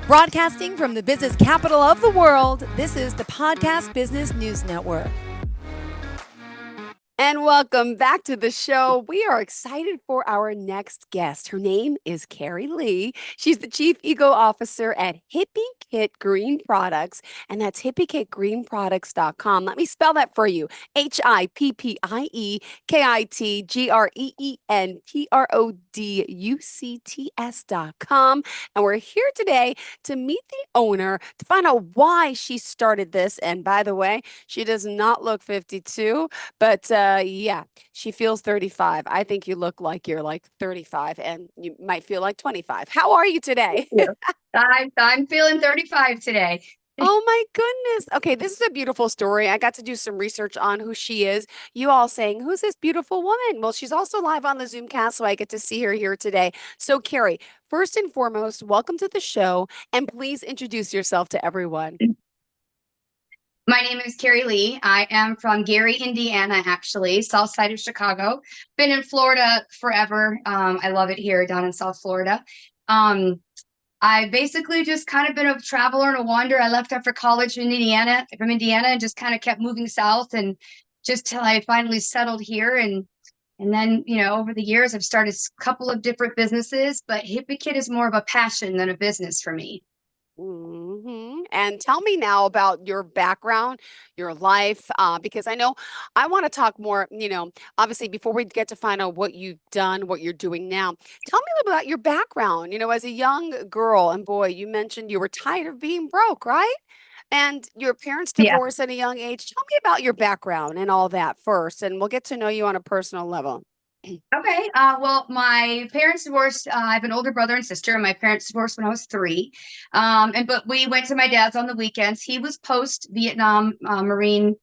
Broadcasting from the business capital of the world, this is the Podcast Business News Network. And welcome back to the show. We are excited for our next guest. Her name is Carrie Lee. She's the Chief Eco Officer at Hippiekit Green Products, and that's hippiekitgreenproducts.com. Let me spell that for you. HIPPIEKITGREENPRODUCTS.com. And we're here today to meet the owner to find out why she started this. And by the way, she does not look 52. But yeah, she feels 35. I think you look like you're like 35 and you might feel like 25. How are you today? I'm feeling 35 today. Oh my goodness. Okay, this is a beautiful story. I got to do some research on who she is. You all saying, who's this beautiful woman? Well, she's also live on the Zoomcast, so I get to see her here today. So, Carrie, first and foremost, welcome to the show, and please introduce yourself to everyone. My name is Carrie Lee. I am from Gary, Indiana, actually, south side of Chicago. Been in Florida forever. I love it here down in South Florida. I basically just kind of been a traveler and a wanderer. I left after college from Indiana and just kind of kept moving south and just till I finally settled here. And then, over the years, I've started a couple of different businesses, but Hippiekit is more of a passion than a business for me. And tell me now about your background, your life, because I know I want to talk more, obviously before we get to find out what you've done, what you're doing now. Tell me a little about your background. As a young girl and boy, you mentioned you were tired of being broke, right? And your parents Yeah. divorced at a young age. Tell me about your background and all that first, and we'll get to know you on a personal level. Okay. Well, my parents divorced. I have an older brother and sister, and my parents divorced when I was 3. But we went to my dad's on the weekends. He was post-Vietnam Marine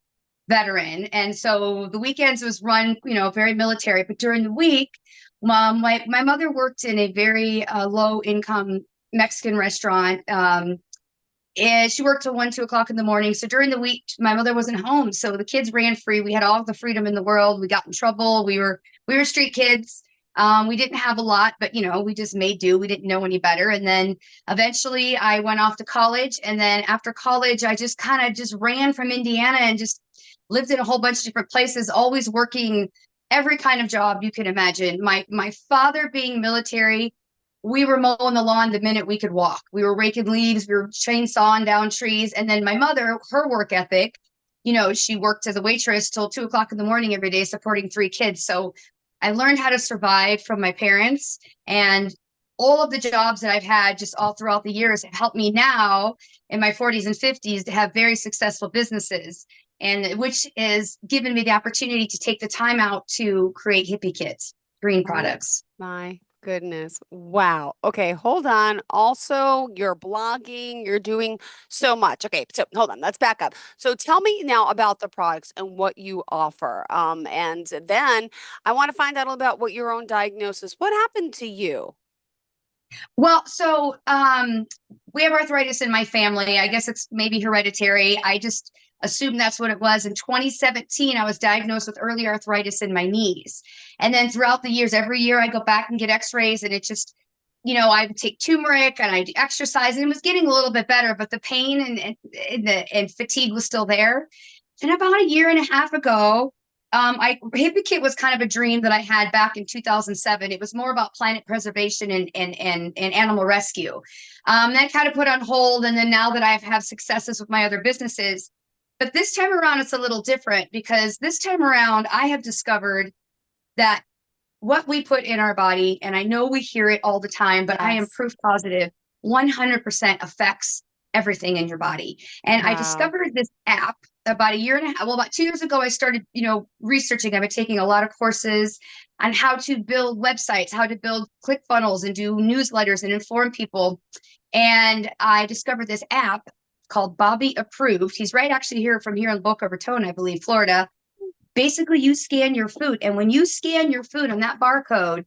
veteran, and so the weekends was run, very military. But during the week, my mother worked in a very low-income Mexican restaurant. And she worked till 1, 2 o'clock in the morning. So during the week, my mother wasn't home. So the kids ran free. We had all the freedom in the world. We got in trouble. We were street kids. We didn't have a lot, but we just made do. We didn't know any better. And then eventually I went off to college. And then after college, I just kind of just ran from Indiana and just lived in a whole bunch of different places, always working every kind of job you can imagine. My father being military, we were mowing the lawn the minute we could walk. We were raking leaves, we were chainsawing down trees. And then my mother, her work ethic, she worked as a waitress till 2 o'clock in the morning every day, supporting 3 kids. So I learned how to survive from my parents, and all of the jobs that I've had just all throughout the years have helped me now in my 40s and 50s to have very successful businesses, and which is given me the opportunity to take the time out to create Hippiekit Green Products. My goodness. Wow. Okay, hold on. Also, you're blogging, you're doing so much. Okay, so hold on, let's back up. So tell me now about the products and what you offer. And then I want to find out about what your own diagnosis. What happened to you? Well, so we have arthritis in my family. I guess it's maybe hereditary. I just assumed that's what it was. In 2017, I was diagnosed with early arthritis in my knees. And then throughout the years, every year I go back and get x-rays, and it just, I would take turmeric and I do exercise, and it was getting a little bit better, but the pain and fatigue was still there. And about a year and a half ago, Hippiekit was kind of a dream that I had back in 2007. It was more about planet preservation and animal rescue. That kind of put on hold. And then now that I have successes with my other businesses, but this time around, it's a little different, because this time around, I have discovered that what we put in our body, and I know we hear it all the time, but I am proof positive, 100% affects everything in your body. And I discovered this app about a year and a half. Well, about 2 years ago, I started, researching. I've been taking a lot of courses on how to build websites, how to build ClickFunnels and do newsletters and inform people. And I discovered this app called Bobby Approved. He's right actually from here in Boca Raton, I believe, Florida. Basically, you scan your food. And when you scan your food on that barcode,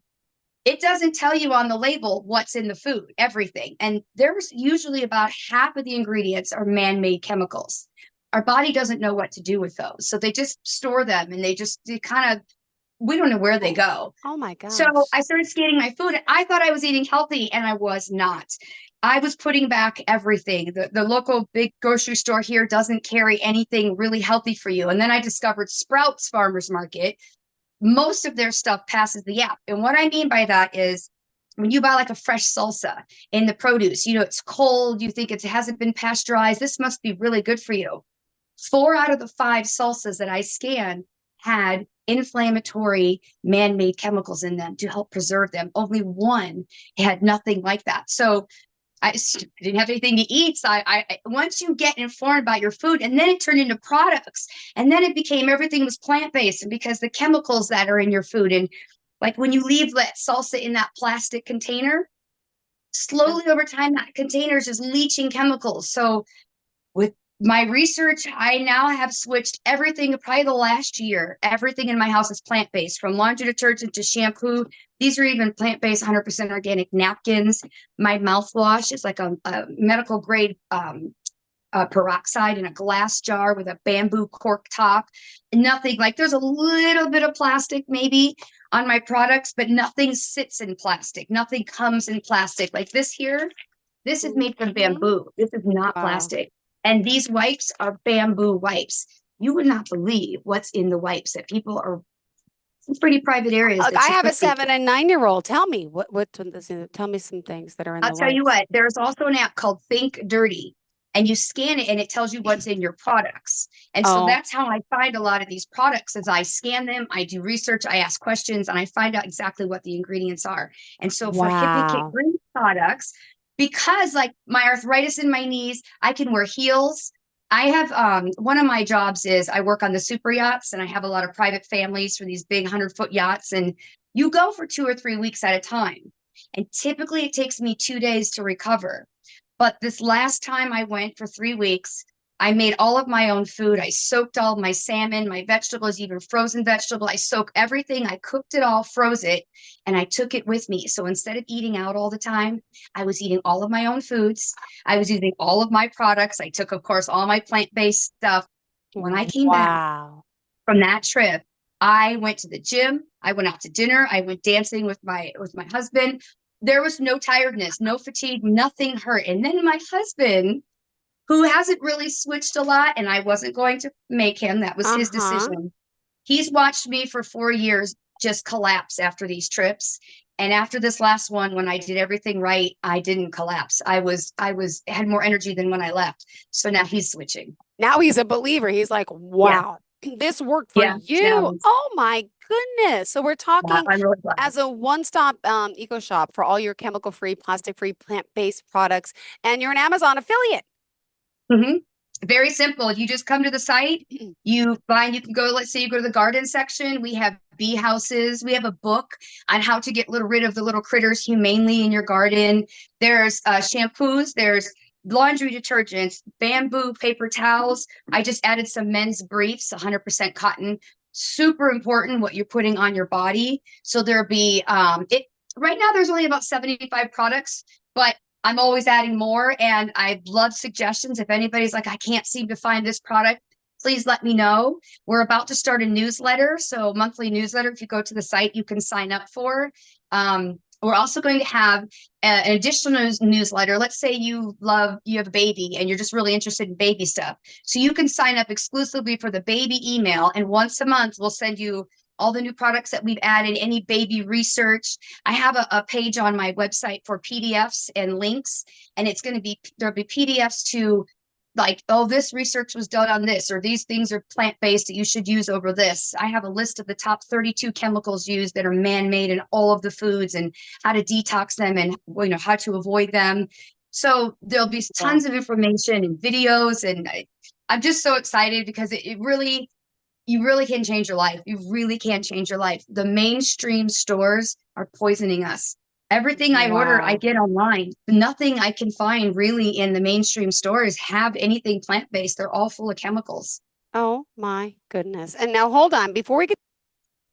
it doesn't tell you on the label what's in the food, everything. And there's usually about half of the ingredients are man-made chemicals. Our body doesn't know what to do with those. So they just store them, and they kind of we don't know where they go. Oh my So gosh. I started scanning my food. And I thought I was eating healthy, and I was not. I was putting back everything. The local big grocery store here doesn't carry anything really healthy for you. And then I discovered Sprouts Farmers Market. Most of their stuff passes the app. And what I mean by that is when you buy like a fresh salsa in the produce, it's cold, you think it hasn't been pasteurized. This must be really good for you. 4 out of the 5 salsas that I scanned had inflammatory man-made chemicals in them to help preserve them. Only one had nothing like that. So I didn't have anything to eat. So once you get informed about your food, and then it turned into products, and then it became everything was plant-based, and because the chemicals that are in your food, and like when you leave that salsa in that plastic container, Yeah. slowly over time, that container is just leaching chemicals. So with my research, I now have switched everything, probably the last year. Everything in my house is plant based, from laundry detergent to shampoo. These are even plant based, 100% organic napkins. My mouthwash is like a medical grade peroxide in a glass jar with a bamboo cork top. Nothing like, there's a little bit of plastic maybe on my products, but nothing sits in plastic. Nothing comes in plastic. Like this here, this is made from Mhm. bamboo. This is not Wow. plastic. And these wipes are bamboo wipes. You would not believe what's in the wipes that people are in pretty private areas Look, that I you have a couldn't. 7 and 9-year-old. Tell me tell me some things that are in I'll the tell you wipes. what, there's also an app called Think Dirty, and you scan it and it tells you what's in your products. And so Oh, that's how I find a lot of these products. As I scan them, I do research, I ask questions, and I find out exactly what the ingredients are. And so for Hippiekit wow. green products, because like my arthritis in my knees, I can wear heels. I have one of my jobs is I work on the super yachts, and I have a lot of private families for these big 100-foot yachts, and you go for 2 or 3 weeks at a time. And typically it takes me 2 days to recover. But this last time I went for 3 weeks, I made all of my own food. I soaked all my salmon, my vegetables, even frozen vegetable. I soaked everything. I cooked it all, froze it, and I took it with me. So instead of eating out all the time, I was eating all of my own foods. I was using all of my products. I took, of course, all my plant-based stuff. When I came back Wow. from that trip, I went to the gym, I went out to dinner, I went dancing with my husband. There was no tiredness, no fatigue, nothing hurt. And then my husband, who hasn't really switched a lot, and I wasn't going to make him, that was his Uh-huh. decision. He's watched me for 4 years just collapse after these trips. And after this last one, when I did everything right, I didn't collapse. I was had more energy than when I left. So now he's switching. Now he's a believer. He's like, Yeah. wow, this worked for Yeah. Now you. he's, Oh my goodness. So we're yeah, talking I'm really glad. as a one-stop eco shop for all your chemical-free, plastic-free, plant-based products, and you're an Amazon affiliate. Mhm. Very simple. You just come to the site, you can go, let's say you go to the garden section. We have bee houses. We have a book on how to get rid of the little critters humanely in your garden. There's shampoos, there's laundry detergents, bamboo paper towels. I just added some men's briefs, 100% cotton. Super important what you're putting on your body. So there'll be it right now there's only about 75 products, but I'm always adding more, and I love suggestions. If anybody's like, I can't seem to find this product, please let me know. We're about to start a newsletter. So monthly newsletter, if you go to the site, you can sign up for. We're also going to have an additional newsletter. Let's say you have a baby and you're just really interested in baby stuff. So you can sign up exclusively for the baby email. And once a month, we'll send you all the new products that we've added, any baby research. I have a page on my website for PDFs and links, and it's going to be, there'll be PDFs to like, oh, this research was done on this, or these things are plant-based that you should use over this. I have a list of the top 32 chemicals used that are man-made in all of the foods, and how to detox them, and how to avoid them. So there'll be Cool. tons of information and videos, and I'm just so excited because it really, you really can change your life. You really can change your life. The mainstream stores are poisoning us. Everything I order, I Wow. get online. Nothing I can find really in the mainstream stores have anything plant-based. They're all full of chemicals. Oh my goodness. And now hold on, before we get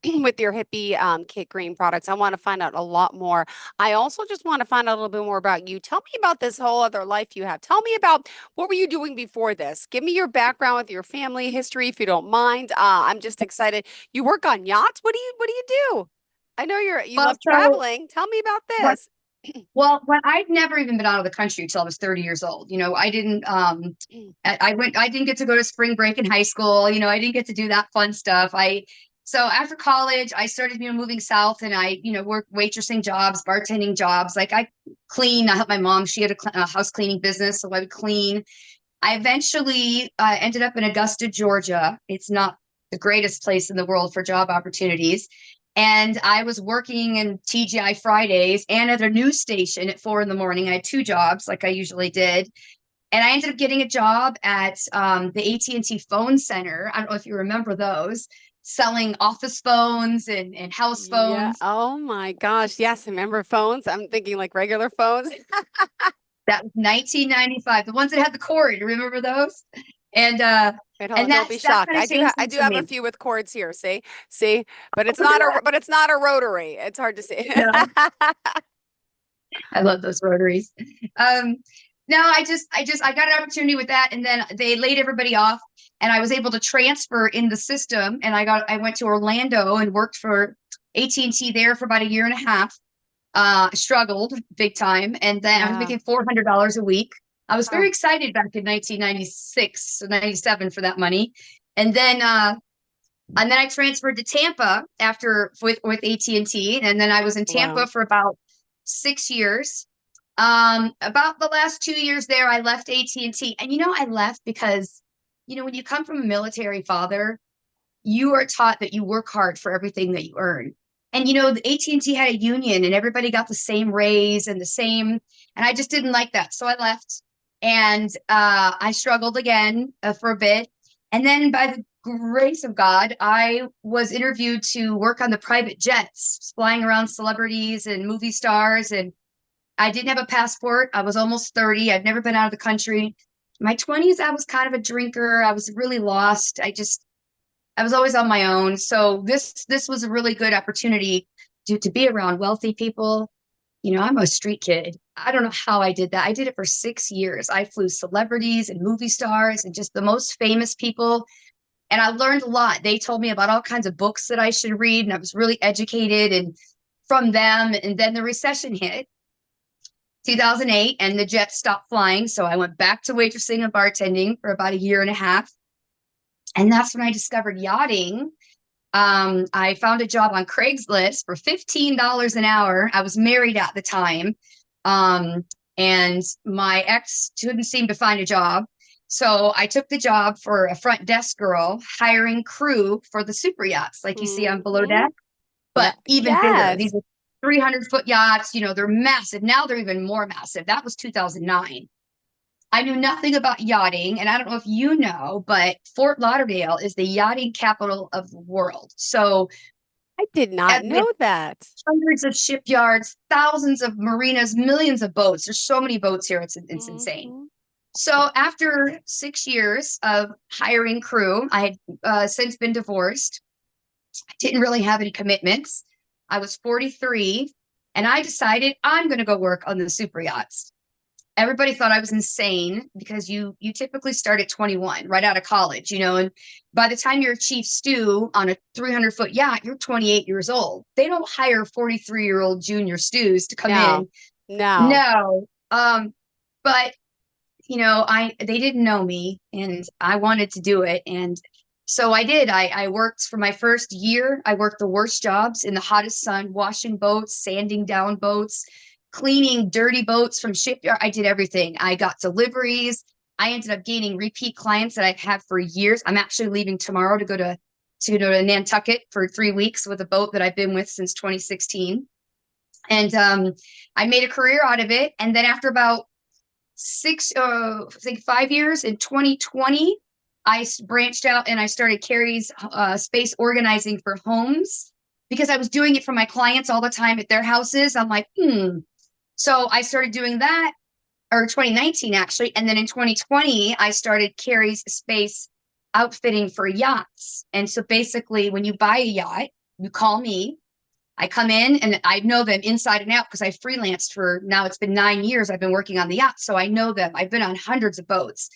with your hippie kit green products. I want to find out a lot more. I also just want to find out a little bit more about you. Tell me about this whole other life you have. Tell me about what were you doing before this? Give me your background with your family history, if you don't mind. I'm just excited. You work on yachts. What do you do? I know you Well, love so traveling. Tell me about what this. when I'd never even been out of the country until I was 30 years old. I didn't I didn't get to go to spring break in high school. I didn't get to do that fun stuff. I So after college, I started, moving south, and I, worked waitressing jobs, bartending jobs. Like I clean. I helped my mom. She had a house cleaning business, so I would clean. I eventually ended up in Augusta, Georgia. It's not the greatest place in the world for job opportunities. And I was working in TGI Fridays and at a news station at 4 in the morning. I had two jobs, like I usually did. And I ended up getting a job at the AT&T phone center. I don't know if you remember those, selling office phones and house Yeah. phones. Oh my gosh. Yes. Remember phones? I'm thinking like regular phones. That was 1995. The ones that had the cord. Remember those? And Wait, hold on. and Don't be that's shocked. kind of changed I things do for have a me. few with cords here. See, but it's not a rotary. It's hard to see. No, I love those rotaries. Um, no, I got an opportunity with that, and then they laid everybody off, and I was able to transfer in the system, and I went to Orlando and worked for AT&T there for about a year and a half. Struggled big time, and then I was Yeah. making $400 a week. I was very Oh, excited back in 1996 or 97 for that money, and then I transferred to Tampa after with AT&T, and then I was in wow. Tampa for about 6 years. About the last 2 years there, I left AT&T, and I left because when you come from a military father, you are taught that you work hard for everything that you earn. And the AT&T had a union, and everybody got the same raise and the same, and I just didn't like that, so I left, and I struggled again for a bit, and then by the grace of God, I was interviewed to work on the private jets, flying around celebrities and movie stars, and I didn't have a passport. I was almost 30. I'd never been out of the country. My 20s, I was kind of a drinker. I was really lost. I was always on my own. So this was a really good opportunity to be around wealthy people. I'm a street kid. I don't know how I did that. I did it for 6 years. I flew celebrities and movie stars and just the most famous people. And I learned a lot. They told me about all kinds of books that I should read, and I was really educated and from them. And then the recession hit 2008, and the jets stopped flying. So I went back to waitressing and bartending for about a year and a half. And that's when I discovered yachting. I found a job on Craigslist for $15 an hour. I was married at the time. Um, and my ex couldn't seem to find a job. So I took the job for a front desk girl, hiring crew for the super yachts, like you see on Below Hmm. Deck, Yeah. but even bigger. Yes. These are 300-foot yachts. They're massive. Now they're even more massive. That was 2009. I knew nothing about yachting, and I don't know if you know, but Fort Lauderdale is the yachting capital of the world. So, I did not with know that. hundreds of shipyards, thousands of marinas, millions of boats, there's so many boats here, it's insane. Hmm. So, after 6 years of hiring crew, I had since been divorced. I didn't really have any commitments. I was 43, and I decided I'm going to go work on the super yachts. Everybody thought I was insane because you typically start at 21 right out of college, and by the time you're a chief stew on a 300-foot yacht, you're 28 years old. They don't hire 43-year-old junior stews to come No, in. no. No. But I they didn't know me, and I wanted to do it, and so I did. I worked for my first year. I worked the worst jobs in the hottest sun, washing boats, sanding down boats, cleaning dirty boats from shipyard. I did everything. I got deliveries. I ended up gaining repeat clients that I've had for years. I'm actually leaving tomorrow to go to Nantucket for 3 weeks with a boat that I've been with since 2016. And I made a career out of it. And then after about I think 5 years in 2020, I branched out and I started Carrie's space organizing for homes because I was doing it for my clients all the time at their houses. I'm like, So I started doing that, or 2019 actually. And then in 2020, I started Carrie's space outfitting for yachts. And so basically, when you buy a yacht, you call me. I come in and I know them inside and out because I freelanced for now. It's been 9 years. I've been working on the yacht. So I know them. I've been on hundreds of boats.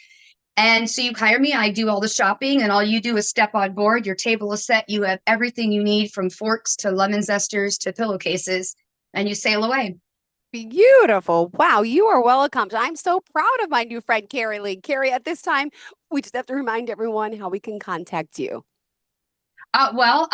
And so you hire me, I do all the shopping, and all you do is step on board. Your table is set. You have everything you need from forks to lemon zesters to pillowcases, and you sail away. Beautiful. Wow, you are well accomplished. I'm so proud of my new friend, Carrie Lee. Carrie, at this time, we just have to remind everyone how we can contact you. Well,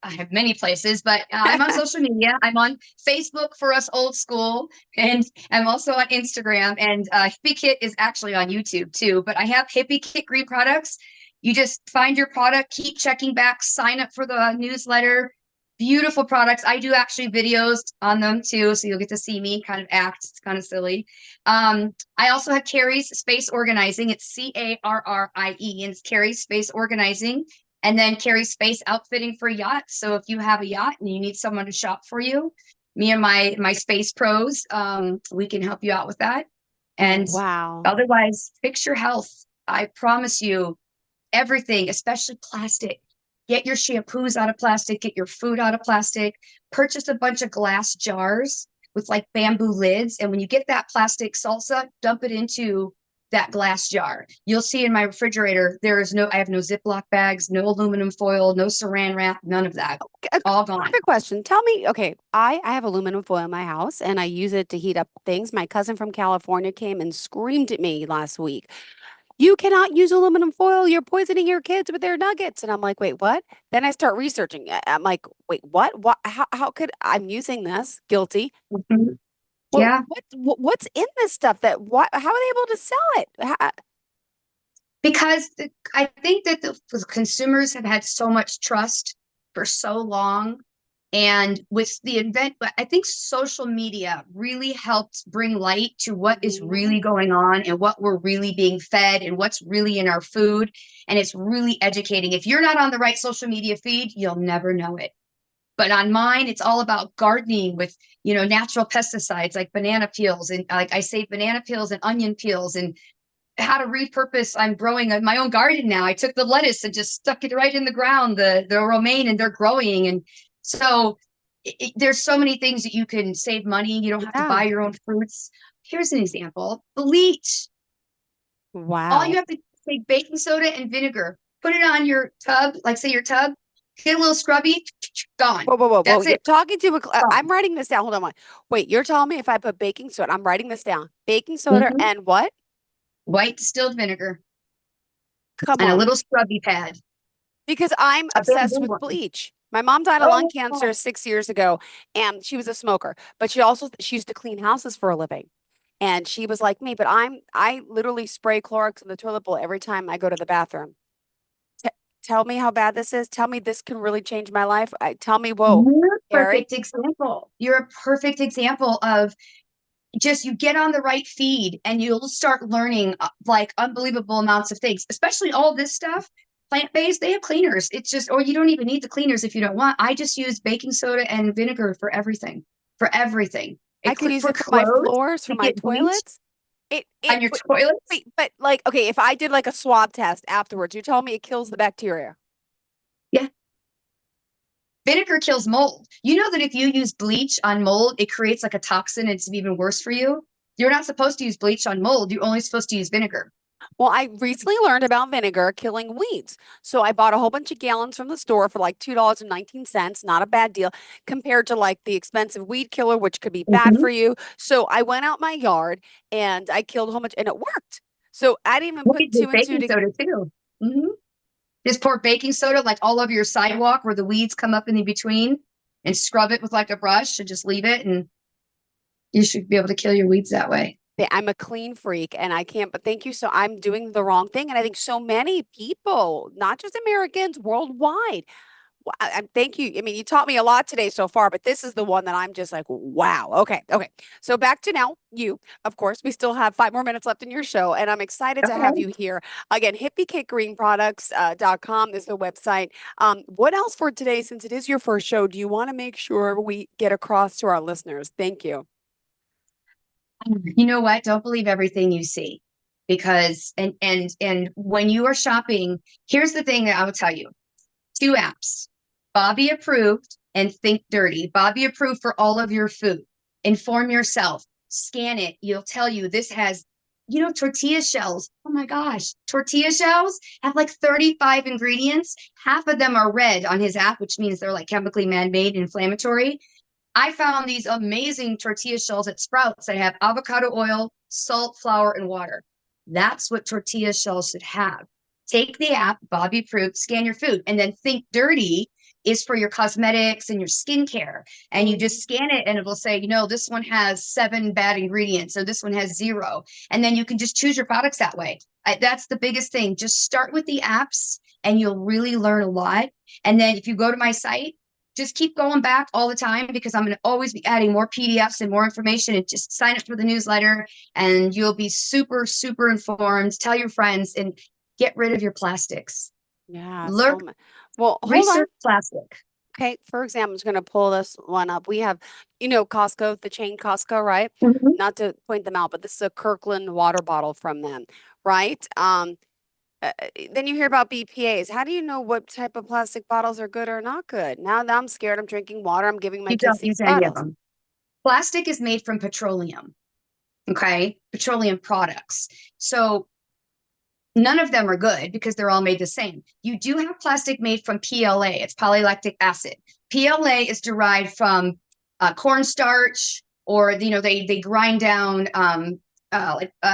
I have many places, but I'm on social media. I'm on Facebook for us old school, and I'm also on Instagram. And Hippiekit is actually on YouTube too. But I have Hippiekit Green products. You just find your product, keep checking back, sign up for the newsletter. Beautiful products. I do actually videos on them too, so you'll get to see me kind of act. It's kind of silly. I also have Carrie's Space Organizing. It's Carrie, and it's Carrie's Space Organizing. And then Carrie Space Outfitting for yachts. So if you have a yacht and you need someone to shop for you, me and my space pros, we can help you out with that. And Wow. otherwise, fix your health. I promise you, everything, especially plastic. Get your shampoos out of plastic, get your food out of plastic, purchase a bunch of glass jars with like bamboo lids. And when you get that plastic salsa, dump it into that glass jar. You'll see in my refrigerator, I have no Ziploc bags, no aluminum foil, no saran wrap, none of that. A All gone. perfect question. Tell me, okay, I have aluminum foil in my house and I use it to heat up things. My cousin from California came and screamed at me last week. You cannot use aluminum foil. You're poisoning your kids with their nuggets. And I'm like, wait, what? Then I start researching. I'm like, wait, what? What? How could I'm using this? Guilty. Mhm. Well, Yeah. what's in this stuff that what? How are they able to sell it? Because I think that the consumers have had so much trust for so long. And with the event, I think social media really helped bring light to what is Mhm. really going on and what we're really being fed and what's really in our food. And it's really educating. If you're not on the right social media feed, you'll never know it. But on mine, it's all about gardening with, natural pesticides like banana peels. And like I say, banana peels and onion peels and how to repurpose. I'm growing my own garden now. I took the lettuce and just stuck it right in the ground, the romaine, and they're growing. And so there's so many things that you can save money. You don't have to Yeah. buy your own fruits. Here's an example: bleach. All you Wow. have to take baking soda and vinegar, put it on your tub, like say your tub, get a little scrubby, gone. Whoa, whoa, whoa, whoa. That's You're it. talking to a, I'm Gone. writing this down. Hold on one. Wait, you're telling me if I put baking soda, I'm writing this down. Baking soda Mhm. and what? White distilled vinegar Come and a on. little scrubby pad, Because I'm a obsessed bamboo with one. bleach. My mom died of lung Oh, cancer 6 years ago, and she was a smoker, but she used to clean houses for a living. And she was like me, but I literally spray Clorox in the toilet bowl every time I go to the bathroom. T Tell me how bad this is. Tell me this can really change my life. Tell me, whoa, you're a Carrie. perfect example. You're a perfect example of just you get on the right feed and you'll start learning like unbelievable amounts of things, especially all this stuff. Plant-based, they have cleaners. It's just, or you don't even need the cleaners if you don't want. I just use baking soda and vinegar for everything. For everything. I could use For it for my clothes floors, for to my get bleach toilets. It, on your toilets. wait, but like, okay, if I did like a swab test afterwards, you tell me it kills the bacteria. Yeah. Vinegar kills mold. You know that if you use bleach on mold, it creates like a toxin. And it's even worse for you. You're not supposed to use bleach on mold. You're only supposed to use vinegar. Well, I recently learned about vinegar killing weeds. So I bought a whole bunch of gallons from the store for like $2.19, not a bad deal compared to like the expensive weed killer, which could be bad Mm-hmm. for you. So I went out my yard and I killed a whole bunch and it worked. So I didn't even put two With and two baking to soda too. Mm-hmm. Just pour baking soda like all over your sidewalk where the weeds come up in between and scrub it with like a brush and just leave it. And you should be able to kill your weeds that way. I'm a clean freak and I can't, but thank you. So I'm doing the wrong thing. And I think so many people, not just Americans, worldwide. Thank you. I mean, you taught me a lot today so far, but this is the one that I'm just like, wow. Okay. Okay. So back to now, you, of course, we still have 5 more minutes left in your show, and I'm excited to have Okay. you here. Again, hippiekitgreenproducts.com is the website. What else for today, since it is your first show, do you want to make sure we get across to our listeners? Thank you. You know what? Don't believe everything you see because and when you are shopping, here's the thing that I will tell you. Two apps. Bobby approved and think dirty. Bobby approved for all of your food. Inform yourself. Scan it. You'll tell you this has, tortilla shells. Oh my gosh. Tortilla shells have like 35 ingredients. Half of them are red on his app, which means they're like chemically man-made inflammatory. I found these amazing tortilla shells at Sprouts that have avocado oil, salt, flour, and water. That's what tortilla shells should have. Take the app, Bobby Proof, scan your food, and then think dirty is for your cosmetics and your skincare. And you just Mhm. scan it and it will say, this one has 7 bad ingredients, or this one has 0. And then you can just choose your products that way. That's the biggest thing. Just start with the apps and you'll really learn a lot. And then if you go to my site, just keep going back all the time because I'm going to always be adding more PDFs and more information, and just sign up for the newsletter and you'll be super, super informed. Tell your friends and get rid of your plastics. Yeah, Look, so well, hold on. research plastic. Okay, for example, I'm just going to pull this one up. We have, Costco, the chain Costco, right? Mhm. Not to point them out, but this is a Kirkland water bottle from them, right? Then you hear about BPA's. How do you know what type of plastic bottles are good or not good? Now that I'm scared, I'm drinking water. I'm giving my You kids don't these use any of bottles. them. Plastic is made from petroleum, okay? Petroleum products. So none of them are good because they're all made the same. You do have plastic made from PLA. It's polylactic acid. PLA is derived from cornstarch, or they grind down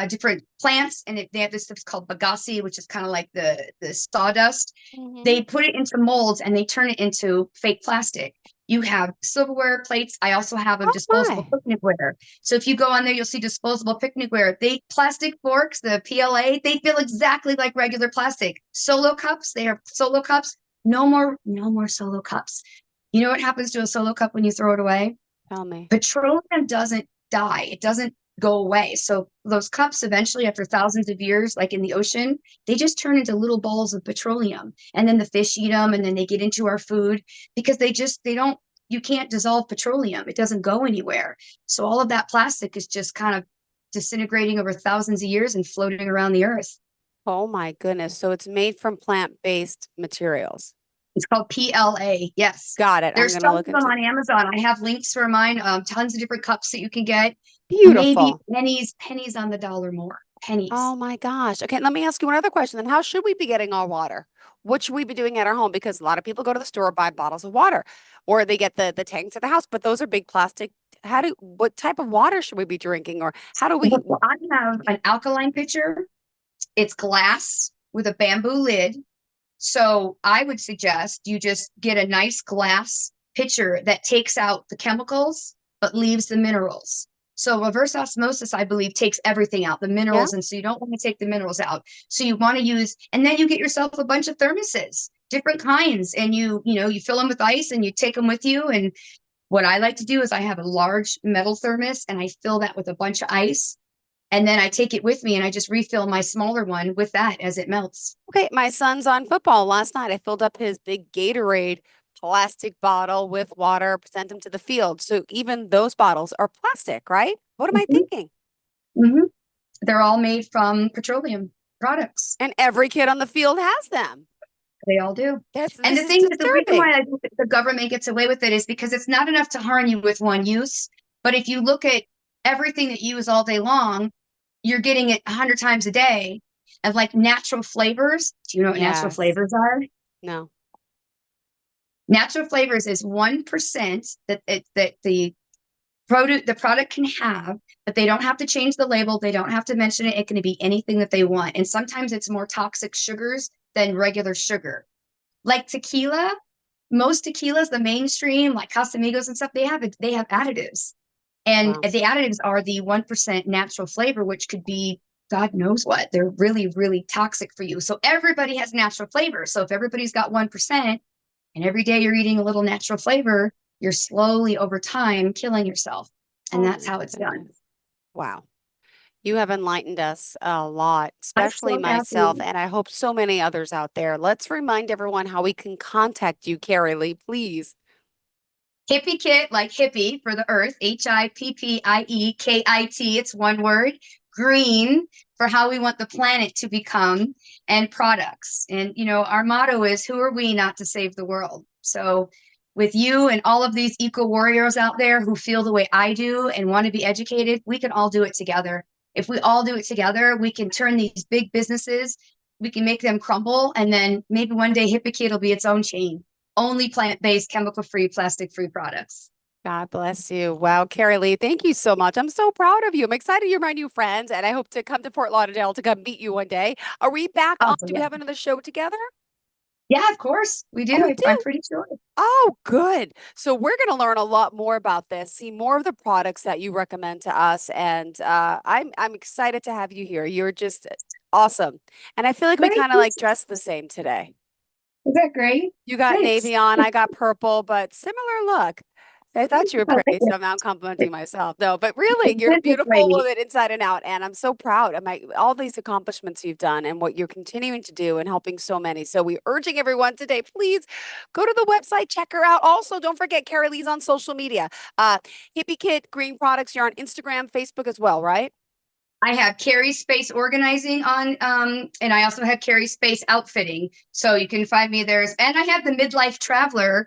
different plants, and they have this stuff called bagasse, which is kind of like the sawdust. Mm-hmm. They put it into molds and they turn it into fake plastic. You have silverware plates. I also have a Oh disposable my. picnicware. So if you go on there, you'll see disposable picnicware. They plastic forks, the PLA, they feel exactly like regular plastic. Solo cups, they are solo cups. No more solo cups. You know what happens to a solo cup when you throw it away? Tell me. Petroleum doesn't die. It doesn't go away. So those cups eventually, after thousands of years, like in the ocean, they just turn into little balls of petroleum. And then the fish eat them and then they get into our food because they don't, you can't dissolve petroleum. It doesn't go anywhere. So all of that plastic is just kind of disintegrating over thousands of years and floating around the earth. Oh my goodness. So it's made from plant-based materials. It's called PLA. Yes. Got it. I'm There's gonna tons look of them into on Amazon. I have links for mine, tons of different cups that you can get. Maybe beautiful. pennies on the dollar more. Pennies. Oh my gosh. Okay, let me ask you one other question then. How should we be getting our water? What should we be doing at our home? Because a lot of people go to the store, buy bottles of water, or they get the tanks at the house, but those are big plastic. What type of water should we be drinking? Or how do we, So I have an alkaline pitcher. It's glass with a bamboo lid. So I would suggest you just get a nice glass pitcher that takes out the chemicals but leaves the minerals. So reverse osmosis, I believe, takes everything out, the yeah? minerals, and so you don't want to take the minerals out. So you want to use, and then you get yourself a bunch of thermoses, different kinds, and you fill them with ice and you take them with you. And what I like to do is I have a large metal thermos and I fill that with a bunch of ice, and then I take it with me and I just refill my smaller one with that as it melts. Okay, my son's on football last night. I filled up his big Gatorade plastic bottle with water, sent him to the field. So even those bottles are plastic, right? What am I Mhm, thinking? mhm. They're all made from petroleum products. And every kid on the field has them. They all do. And This the is thing is, the reason disturbing. why I think that the government gets away with it is because it's not enough to harm you with one use. But if you look at everything that you use all day long, you're getting it 100 times a day of like natural flavors. Do you know what natural Yes. flavors are? No. Natural flavors is 1% that the product can have, but they don't have to change the label. They don't have to mention it. It can be anything that they want. And sometimes it's more toxic sugars than regular sugar. Like tequila, most tequilas, the mainstream, like Casamigos and stuff, they have additives. And Wow. the additives are the 1% natural flavor, which could be God knows what. They're really, really toxic for you. So everybody has natural flavor. So if everybody's got 1% and every day you're eating a little natural flavor, you're slowly over time killing yourself. And Oh that's my how it's done. goodness. Wow. You have enlightened us a lot, I'm especially so happy. myself, and I hope so many others out there. Let's remind everyone how we can contact you, Carrie Lee, please. Hippiekit, like hippie for the earth, Hippiekit. It's one word. Green, for how we want the planet to become and products. And, our motto is, who are we not to save the world? So with you and all of these eco warriors out there who feel the way I do and want to be educated, we can all do it together. If we all do it together, we can turn these big businesses, we can make them crumble. And then maybe one day Hippiekit will be its own chain, only plant-based, chemical-free, plastic-free products. God bless you. Wow, Carrie Lee, thank you so much. I'm so proud of you. I'm excited you're my new friend, and I hope to come to Fort Lauderdale to come meet you one day. Are we back on? Oh, Do we yeah. have another show together? Yeah, of course we Oh, do. we I'm do. pretty sure. Oh, good. So we're going to learn a lot more about this, see more of the products that you recommend to us, and I'm excited to have you here. You're just awesome, and I feel like we Thank kind of you. like dressed the same today. Is that great? You got Thanks. navy on, I got purple, but similar look. I thought you were pretty, so now I'm complimenting myself. No, but really, you're a Business beautiful lady. woman inside and out, and I'm so proud of all these accomplishments you've done and what you're continuing to do and helping so many. So we're urging everyone today, please go to the website, check her out. Also, don't forget Carrie Lee's on social media. Hippiekit Green Products, you're on Instagram, Facebook as well, right? I have Carrie Space Organizing on, and I also have Carrie Space Outfitting. So you can find me there. And I have the Midlife Traveler.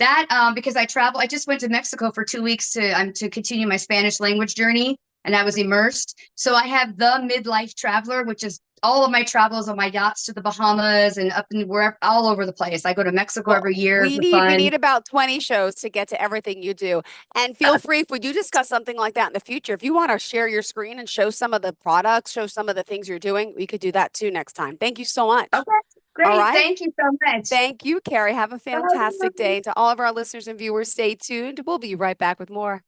That because I travel, I just went to Mexico for 2 weeks to continue my Spanish language journey, and I was immersed. So I have the Midlife Traveler, which is all of my travels on my yachts to the Bahamas and up in wherever, all over the place. I go to Mexico Well, every year we for need we fun. need about 20 shows to get to everything you do. And feel free if we do discuss something like that in the future, if you want to share your screen and show some of the products, show some of the things you're doing, we could do that too next time. Thank you so much. Okay, All great. right. Thank you so much. Thank you, Carrie. Have a fantastic Bye. day. And to all of our listeners and viewers, stay tuned. We'll be right back with more.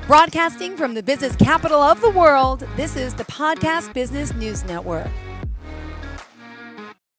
Broadcasting from the business capital of the world, this is the Podcast Business News Network.